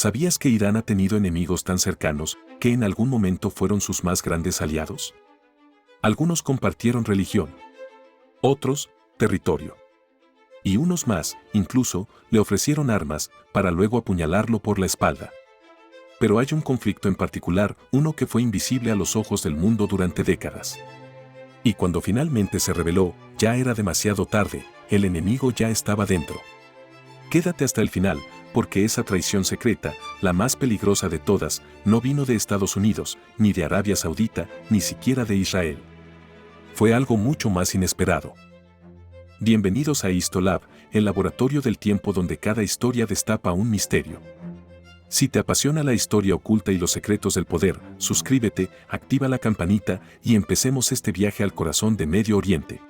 ¿Sabías que Irán ha tenido enemigos tan cercanos que en algún momento fueron sus más grandes aliados? Algunos compartieron religión, otros, territorio. Y unos más, incluso, le ofrecieron armas para luego apuñalarlo por la espalda. Pero hay un conflicto en particular, uno que fue invisible a los ojos del mundo durante décadas. Y cuando finalmente se reveló, ya era demasiado tarde, el enemigo ya estaba dentro. Quédate hasta el final, porque esa traición secreta, la más peligrosa de todas, no vino de Estados Unidos, ni de Arabia Saudita, ni siquiera de Israel. Fue algo mucho más inesperado. Bienvenidos a Histolab, el laboratorio del tiempo donde cada historia destapa un misterio. Si te apasiona la historia oculta y los secretos del poder, suscríbete, activa la campanita y empecemos este viaje al corazón de Medio Oriente.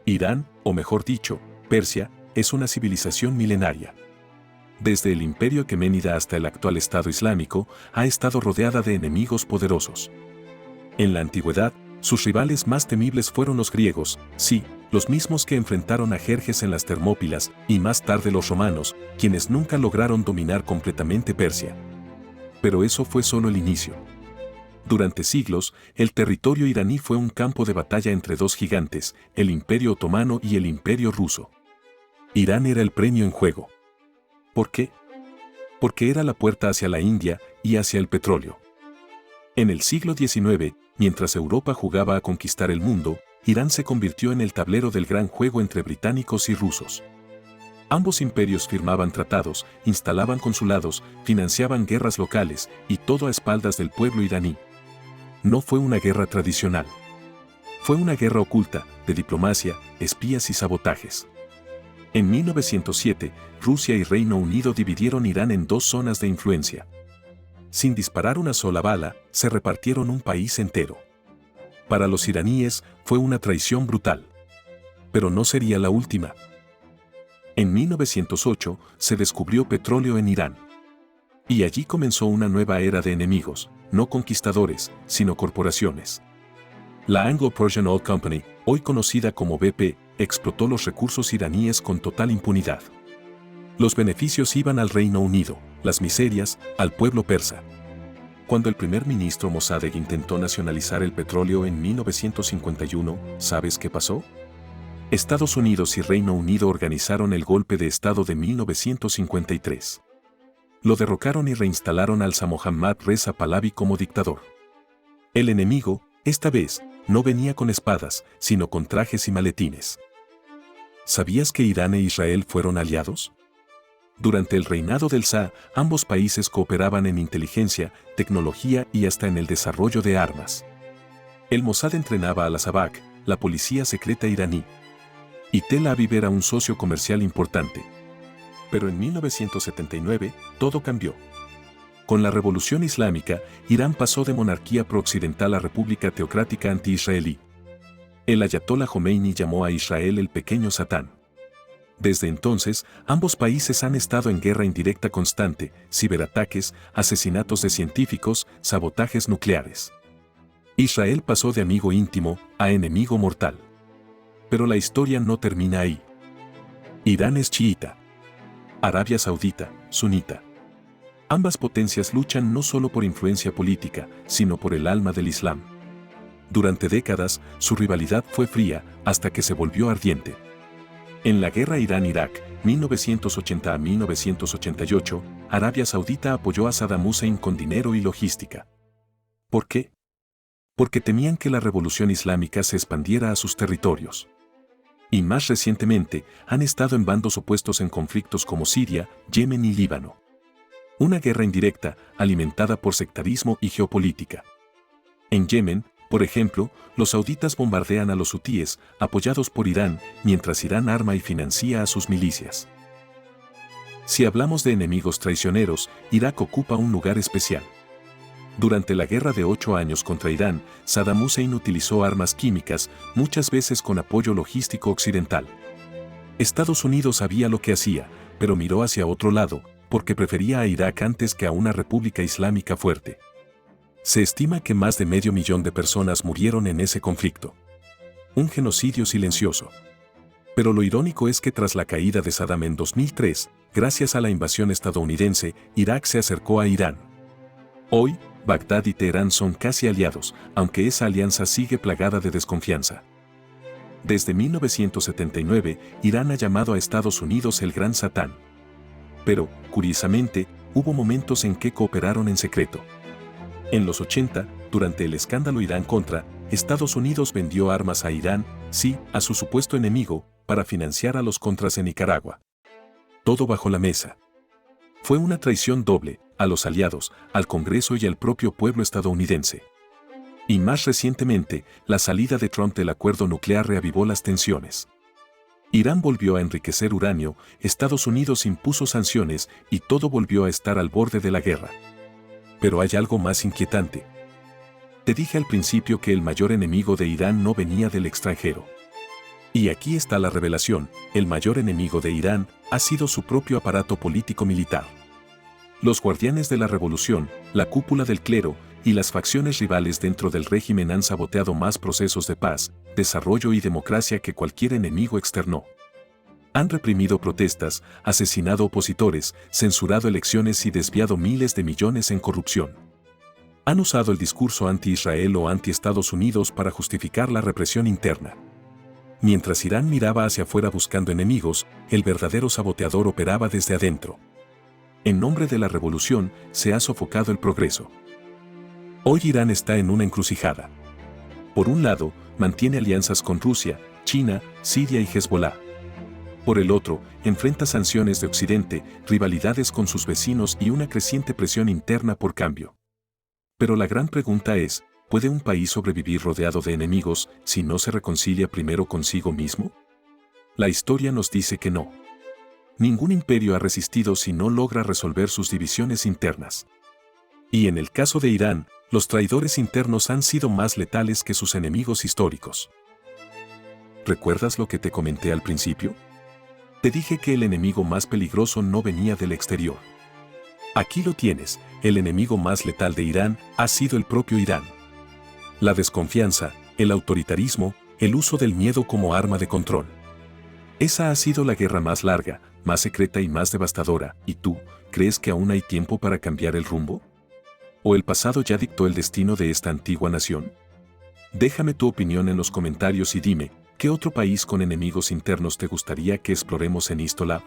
Irán, o mejor dicho, Persia, es una civilización milenaria. Desde el imperio aqueménida hasta el actual Estado Islámico, ha estado rodeada de enemigos poderosos. En la antigüedad, sus rivales más temibles fueron los griegos, sí, los mismos que enfrentaron a Jerjes en las Termópilas, y más tarde los romanos, quienes nunca lograron dominar completamente Persia. Pero eso fue solo el inicio. Durante siglos, el territorio iraní fue un campo de batalla entre dos gigantes, el Imperio Otomano y el Imperio Ruso. Irán era el premio en juego. ¿Por qué? Porque era la puerta hacia la India y hacia el petróleo. En el siglo XIX, mientras Europa jugaba a conquistar el mundo, Irán se convirtió en el tablero del gran juego entre británicos y rusos. Ambos imperios firmaban tratados, instalaban consulados, financiaban guerras locales, y todo a espaldas del pueblo iraní. No fue una guerra tradicional. Fue una guerra oculta, de diplomacia, espías y sabotajes. En 1907, Rusia y Reino Unido dividieron Irán en dos zonas de influencia. Sin disparar una sola bala, se repartieron un país entero. Para los iraníes, fue una traición brutal. Pero no sería la última. En 1908, se descubrió petróleo en Irán. Y allí comenzó una nueva era de enemigos, no conquistadores, sino corporaciones. La Anglo-Persian Oil Company, hoy conocida como BP, explotó los recursos iraníes con total impunidad. Los beneficios iban al Reino Unido, las miserias, al pueblo persa. Cuando el primer ministro Mossadegh intentó nacionalizar el petróleo en 1951, ¿sabes qué pasó? Estados Unidos y Reino Unido organizaron el golpe de Estado de 1953. Lo derrocaron y reinstalaron al Shah Mohammad Reza Pahlavi como dictador. El enemigo, esta vez, no venía con espadas, sino con trajes y maletines. ¿Sabías que Irán e Israel fueron aliados? Durante el reinado del Shah, ambos países cooperaban en inteligencia, tecnología y hasta en el desarrollo de armas. El Mossad entrenaba a la Savak, la policía secreta iraní. Y Tel Aviv era un socio comercial importante. Pero en 1979, todo cambió. Con la Revolución Islámica, Irán pasó de monarquía pro-occidental a república teocrática anti-israelí. El ayatollah Jomeini llamó a Israel el pequeño Satán. Desde entonces, ambos países han estado en guerra indirecta constante, ciberataques, asesinatos de científicos, sabotajes nucleares. Israel pasó de amigo íntimo a enemigo mortal. Pero la historia no termina ahí. Irán es chiita. Arabia Saudita, sunita. Ambas potencias luchan no solo por influencia política, sino por el alma del Islam. Durante décadas, su rivalidad fue fría, hasta que se volvió ardiente. En la guerra Irán-Irak, 1980 a 1988, Arabia Saudita apoyó a Saddam Hussein con dinero y logística. ¿Por qué? Porque temían que la revolución islámica se expandiera a sus territorios. Y más recientemente, han estado en bandos opuestos en conflictos como Siria, Yemen y Líbano. Una guerra indirecta, alimentada por sectarismo y geopolítica. En Yemen, por ejemplo, los sauditas bombardean a los hutíes, apoyados por Irán, mientras Irán arma y financia a sus milicias. Si hablamos de enemigos traicioneros, Irak ocupa un lugar especial. Durante la guerra de 8 años contra Irán, Saddam Hussein utilizó armas químicas, muchas veces con apoyo logístico occidental. Estados Unidos sabía lo que hacía, pero miró hacia otro lado, porque prefería a Irak antes que a una república islámica fuerte. Se estima que más de 500.000 de personas murieron en ese conflicto. Un genocidio silencioso. Pero lo irónico es que tras la caída de Saddam en 2003, gracias a la invasión estadounidense, Irak se acercó a Irán. Hoy, Bagdad y Teherán son casi aliados, aunque esa alianza sigue plagada de desconfianza. Desde 1979, Irán ha llamado a Estados Unidos el Gran Satán. Pero, curiosamente, hubo momentos en que cooperaron en secreto. En los 80, durante el escándalo Irán-Contra, Estados Unidos vendió armas a Irán, sí, a su supuesto enemigo, para financiar a los contras en Nicaragua. Todo bajo la mesa. Fue una traición doble, a los aliados, al Congreso y al propio pueblo estadounidense. Y más recientemente, la salida de Trump del acuerdo nuclear reavivó las tensiones. Irán volvió a enriquecer uranio, Estados Unidos impuso sanciones y todo volvió a estar al borde de la guerra. Pero hay algo más inquietante. Te dije al principio que el mayor enemigo de Irán no venía del extranjero. Y aquí está la revelación: el mayor enemigo de Irán ha sido su propio aparato político-militar. Los guardianes de la revolución, la cúpula del clero y las facciones rivales dentro del régimen han saboteado más procesos de paz, desarrollo y democracia que cualquier enemigo externo. Han reprimido protestas, asesinado opositores, censurado elecciones y desviado miles de millones en corrupción. Han usado el discurso anti-Israel o anti-Estados Unidos para justificar la represión interna. Mientras Irán miraba hacia afuera buscando enemigos, el verdadero saboteador operaba desde adentro. En nombre de la revolución, se ha sofocado el progreso. Hoy Irán está en una encrucijada. Por un lado, mantiene alianzas con Rusia, China, Siria y Hezbollah. Por el otro, enfrenta sanciones de Occidente, rivalidades con sus vecinos y una creciente presión interna por cambio. Pero la gran pregunta es, ¿puede un país sobrevivir rodeado de enemigos si no se reconcilia primero consigo mismo? La historia nos dice que no. Ningún imperio ha resistido si no logra resolver sus divisiones internas. Y en el caso de Irán, los traidores internos han sido más letales que sus enemigos históricos. ¿Recuerdas lo que te comenté al principio? Te dije que el enemigo más peligroso no venía del exterior. Aquí lo tienes, el enemigo más letal de Irán ha sido el propio Irán. La desconfianza, el autoritarismo, el uso del miedo como arma de control. Esa ha sido la guerra más larga, más secreta y más devastadora. ¿Y tú, crees que aún hay tiempo para cambiar el rumbo? ¿O el pasado ya dictó el destino de esta antigua nación? Déjame tu opinión en los comentarios y dime, ¿qué otro país con enemigos internos te gustaría que exploremos en Histolab?